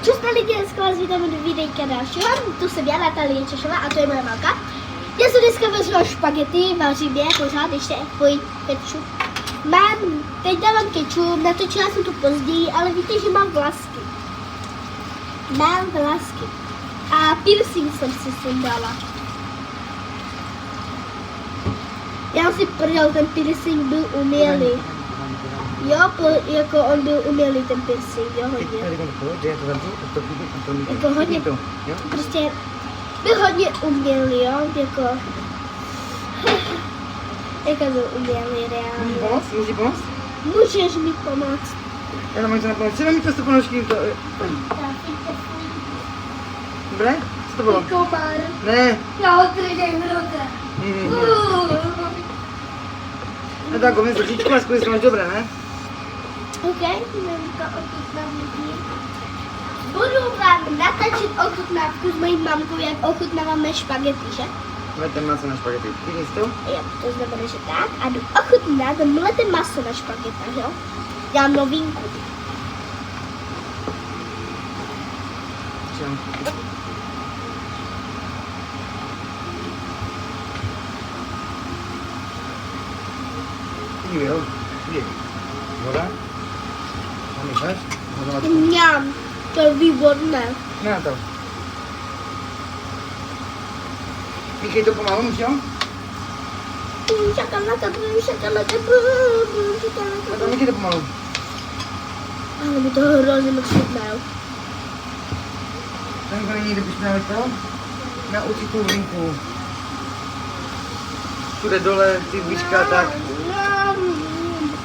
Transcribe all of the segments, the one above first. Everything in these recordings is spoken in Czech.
Čusté lidi, dneska vás vítám do videjka dalšího. Tu jsem já, Natalie Češová, a to je moje mamka. Já jsem dneska vezla špagety, vařím je pořád, ještě fuj, kečup. Teď dávám kečup, natočila jsem to později, ale víte, že mám vlasky. Mám vlasky. A piercing jsem si sundala. Já si prdel, ten piercing byl umělý. Jo, jako on byl umělý ten piercing, jo, hodně. Jako hodně, prostě byl hodně umělý, jo, jako byl umělý, reálně. Můžeš pomoct? Můžeš mi pomoct. Já tam něco napomoct. Třeba mi to ponožky, to... Dobré? Co to bylo? Komár. Ne. Já ho držím v ruce. No tak, mi trošičku, ale skutečně máš dobré, ne? OK, mamka ochutnávky. Budu vám natáčet ochutnávku s mojí mamkou, jak ochutnáváme špagety, že? Mlete maso na špagety. Vidíš to? Jo, to znamená, že tak. A jdu ochutnat mleté maso na špagetách, jo? Dám novinku. Čem? Jo, je. Voda? Zamícháš? Mňam, to je výborné. Ne to. Míchej to pomalu, můžeš jo? Šakalaka. A to míchej to pomalu. Ale mi to hrozně moc chutná, jo. Tam není, kdybyš měl to na určitou linku. Všude dole, ty výška, tak.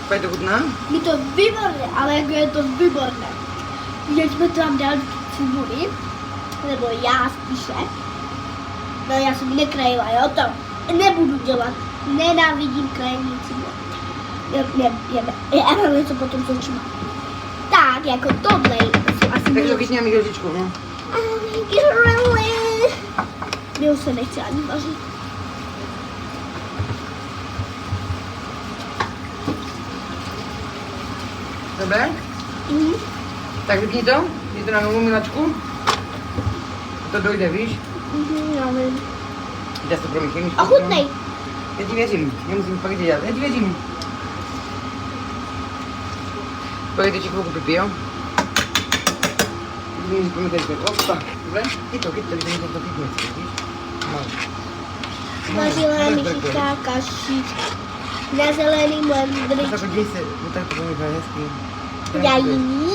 Pojď to chutná? Je to výborné, ale jako je to výborné. Když jsme tam dali cibuli, nebo já spíše, no já jsem nekrajila, jo, to nebudu dělat. Nenávidím krajení cibuli. Já mám něco potom s očima. Tak, jako tohle jsou asi Tak to chytně a mi lžičku, no. Mě už se nechce ani vařit. Dobré? Tak vypni to na novou milačku. To dojde, víš? Já vím. Já to promíchám. Ochutnej. Já ti věřím, nemusím fakt dělat, já ti věřím. Pojďte ti chvilku pipí, jo? Můžeš promíchat světlo, tak, dobré? Chyť to, když to chytne, víš? Vařila mi chytá kašička. Na zelený mandrý. Tak děj se, tak to promíchá hezky. Já jiný.